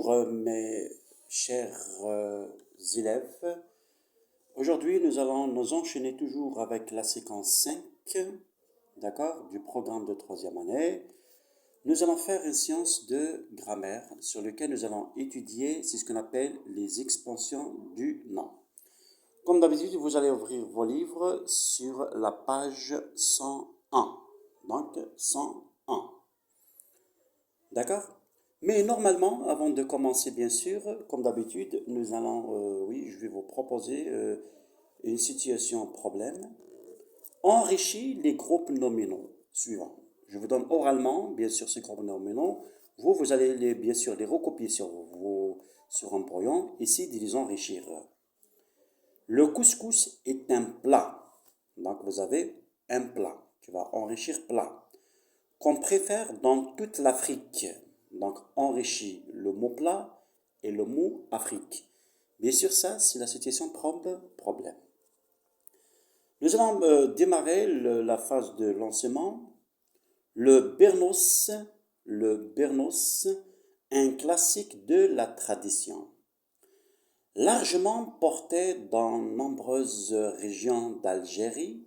Bonjour mes chers élèves. Aujourd'hui, nous allons nous enchaîner toujours avec la séquence 5, d'accord, du programme de troisième année. Nous allons faire une séance de grammaire sur laquelle nous allons étudier, c'est ce qu'on appelle les expansions du nom. Comme d'habitude, vous allez ouvrir vos livres sur la page 101. Donc, 101. D'accord? Mais normalement, avant de commencer, bien sûr, comme d'habitude, nous allons, je vais vous proposer une situation problème. Enrichis les groupes nominaux suivants. Je vous donne oralement, bien sûr, ces groupes nominaux. Vous allez bien sûr les recopier sur un brouillon. Ici, les enrichir. Le couscous est un plat. Donc, vous avez un plat. Tu vas enrichir plat. Qu'on préfère dans toute l'Afrique. Donc, enrichis le mot plat et le mot Afrique. Bien sûr, ça, c'est la situation problème. Nous allons démarrer la phase de lancement. Le Bernos, un classique de la tradition. Largement porté dans nombreuses régions d'Algérie,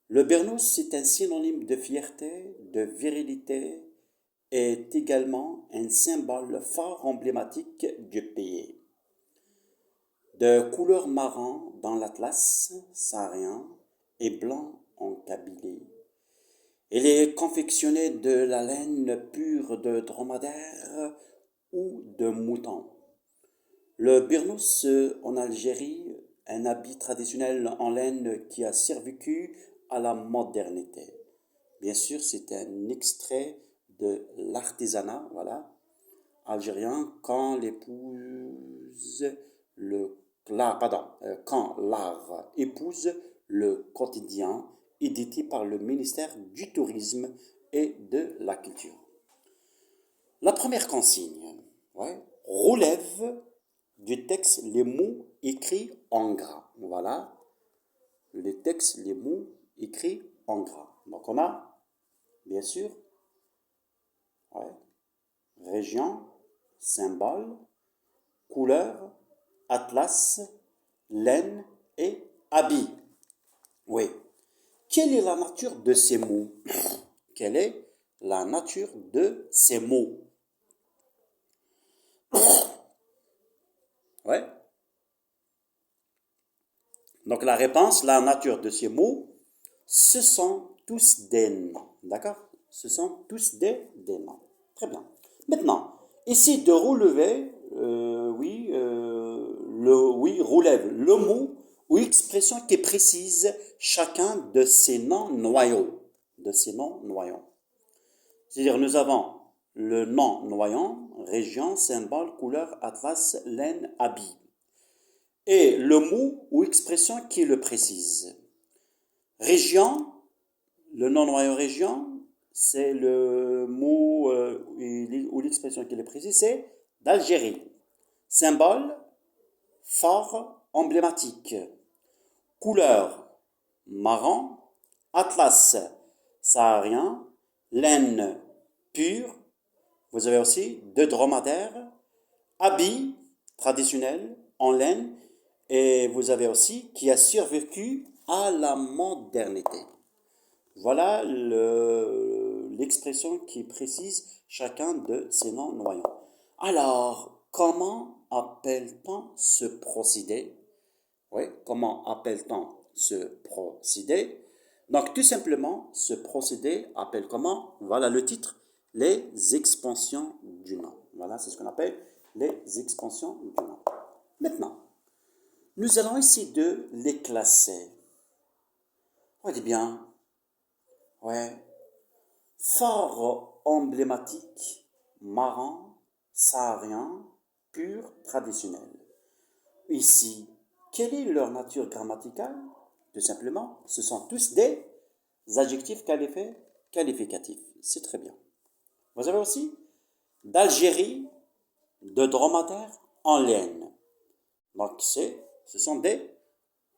le Bernos est un synonyme de fierté, de virilité, est également un symbole fort emblématique du pays. De couleur marron dans l'Atlas saharien et blanc en Kabylie. Il est confectionné de la laine pure de dromadaire ou de mouton. Le burnous en Algérie, un habit traditionnel en laine qui a survécu à la modernité. Bien sûr, c'est un extrait de l'artisanat, voilà, algérien, quand l'art épouse le quotidien, édité par le ministère du Tourisme et de la Culture. La première consigne, relève du texte les mots écrits en gras. Voilà, les textes, les mots écrits en gras. Donc on a, bien sûr, région, symbole, couleur, atlas, laine et habit. Oui. Quelle est la nature de ces mots? Quelle est la nature de ces mots? Ouais. Donc la réponse, la nature de ces mots, ce sont tous des noms. D'accord? Ce sont tous des noms. Très bien. Maintenant, ici de relever, relève le mot ou expression qui précise chacun de ces noms noyaux. C'est-à-dire, nous avons le nom noyant, région, symbole, couleur, atlas, laine, habit. Et le mot ou expression qui le précise. Région, le nom noyau région, c'est le mot ou l'expression qui le précise, c'est d'Algérie. Symbole, fort, emblématique. Couleur, marron. Atlas, saharien. Laine, pure. Vous avez aussi de dromadaire. Habit, traditionnel, en laine. Et vous avez aussi qui a survécu à la modernité. Voilà l'expression qui précise chacun de ces noms noyants. Alors, comment appelle-t-on ce procédé? Oui, comment appelle-t-on ce procédé? Donc, tout simplement, ce procédé appelle comment? Voilà le titre, les expansions du nom. Voilà, c'est ce qu'on appelle les expansions du nom. Maintenant, nous allons essayer de les classer. On dit bien, fort emblématique, marrant, saharien, pur, traditionnel. Ici, quelle est leur nature grammaticale? Tout simplement, ce sont tous des adjectifs qualificatifs. C'est très bien. Vous avez aussi d'Algérie, de dromadaire, en laine. Donc, ce sont des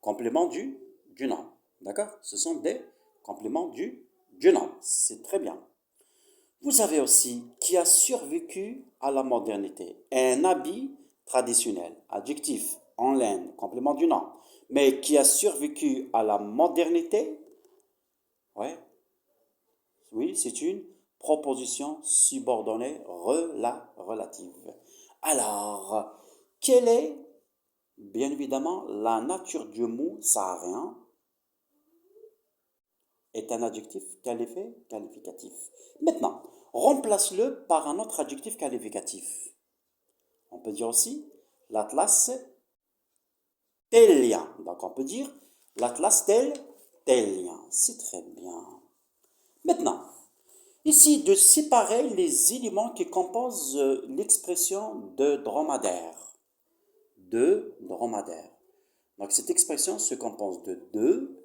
compléments du nom. D'accord? Ce sont des compléments du nom. C'est très bien. Vous avez aussi qui a survécu à la modernité. Un habit traditionnel, adjectif, en laine, complément du nom. Mais qui a survécu à la modernité, ouais, oui, c'est une proposition subordonnée relative. Alors, quelle est, bien évidemment, la nature du mot saharien est un adjectif qualificatif. Maintenant, remplace-le par un autre adjectif qualificatif. On peut dire aussi l'atlas tellien. Donc on peut dire l'atlas tellien. C'est très bien. Maintenant, ici de séparer les éléments qui composent l'expression de dromadaire. De dromadaire. Donc cette expression se compose de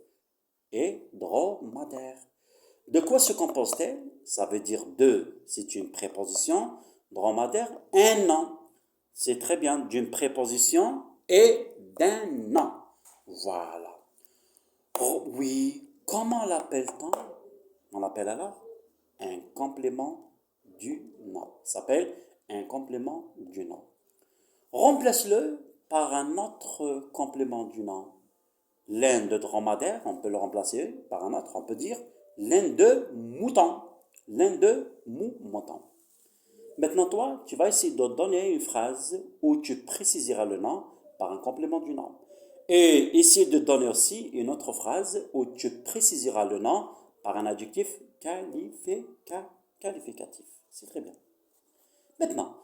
et dromadaire. De quoi se compose-t-elle? Ça veut dire de, c'est une préposition. Dromadaire, un nom. C'est très bien, d'une préposition et d'un nom. Voilà. Oh, oui, comment l'appelle-t-on? On l'appelle alors un complément du nom. Ça s'appelle un complément du nom. Remplace-le par un autre complément du nom. Laine de dromadaire, on peut le remplacer par un autre, on peut dire laine de mouton. Laine de mouton. Maintenant, toi, tu vas essayer de donner une phrase où tu préciseras le nom par un complément du nom. Et essayer de donner aussi une autre phrase où tu préciseras le nom par un adjectif qualificatif. C'est très bien. Maintenant,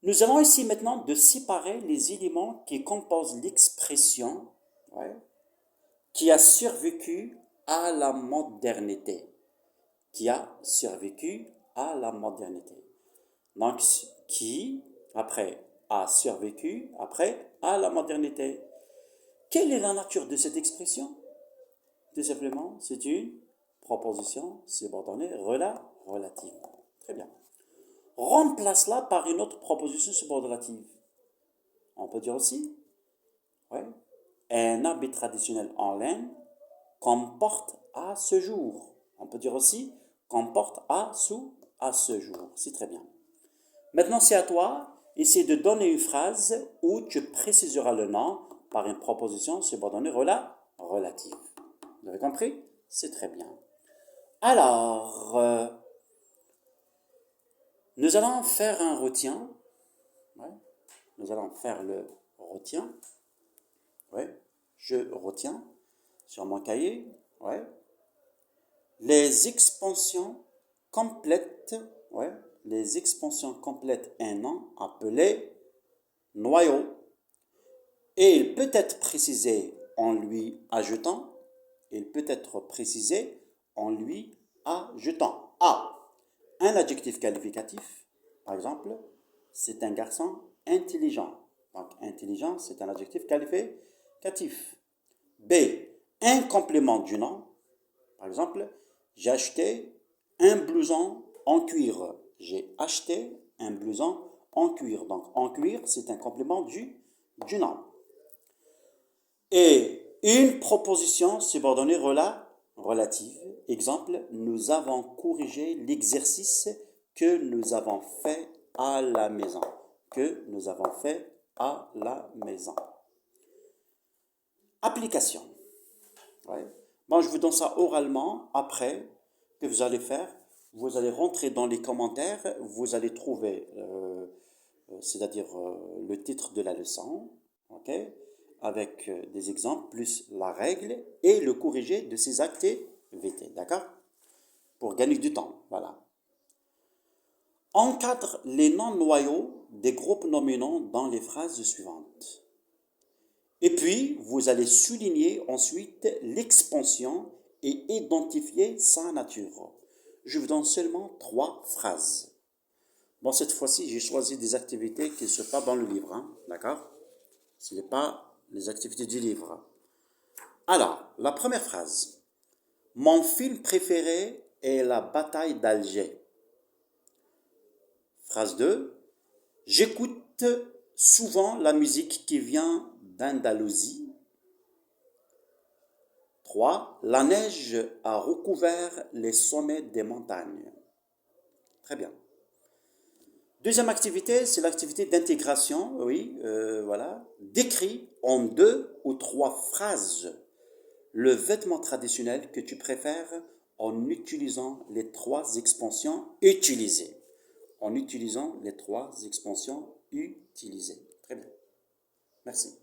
nous allons essayer maintenant de séparer les éléments qui composent l'expression, ouais, qui a survécu à la modernité. Qui a survécu à la modernité. Donc, qui, après, a survécu, après, à la modernité. Quelle est la nature de cette expression? Tout simplement, c'est une proposition subordonnée relative. Très bien. Remplace-la par une autre proposition subordonnative. On peut dire aussi, ouais, un habit traditionnel en laine comporte à ce jour. On peut dire aussi comporte à ce jour. C'est très bien. Maintenant, c'est à toi. Essaie de donner une phrase où tu préciseras le nom par une proposition subordonnée relative. Vous avez compris? C'est très bien. Alors, nous allons faire un retien. Ouais. Nous allons faire le retien. Ouais. Je retiens sur mon cahier. Ouais. Les expansions complètes. Ouais. Les expansions complètes un nom appelées noyau. Et il peut être précisé en lui ajoutant, il peut être précisé en lui ajoutant A. Un adjectif qualificatif, par exemple, c'est un garçon intelligent. Donc, intelligent, c'est un adjectif qualificatif. B. Un complément du nom, par exemple, j'ai acheté un blouson en cuir. J'ai acheté un blouson en cuir. Donc, en cuir, c'est un complément du nom. Et une proposition subordonnée relative. Exemple, nous avons corrigé l'exercice que nous avons fait à la maison. Que nous avons fait à la maison. Application. Ouais. Bon, je vous donne ça oralement. Après, que vous allez faire, vous allez rentrer dans les commentaires, vous allez trouver, c'est-à-dire le titre de la leçon, ok, avec des exemples, plus la règle et le corrigé de ces activités, d'accord? Pour gagner du temps, voilà. Encadre les non-noyaux des groupes nominaux dans les phrases suivantes. Et puis, vous allez souligner ensuite l'expansion et identifier sa nature. Je vous donne seulement 3 phrases. Bon, cette fois-ci, j'ai choisi des activités qui ne sont pas dans le livre, hein, d'accord? Ce n'est pas les activités du livre. Alors, la première phrase. Mon film préféré est la bataille d'Alger. Phrase 2. J'écoute souvent la musique qui vient d'Andalousie. 3. La neige a recouvert les sommets des montagnes. Très bien. Deuxième activité, c'est l'activité d'intégration, oui, voilà. Décris en 2 ou 3 phrases le vêtement traditionnel que tu préfères en utilisant les 3 expansions utilisées. En utilisant les 3 expansions utilisées. Très bien. Merci.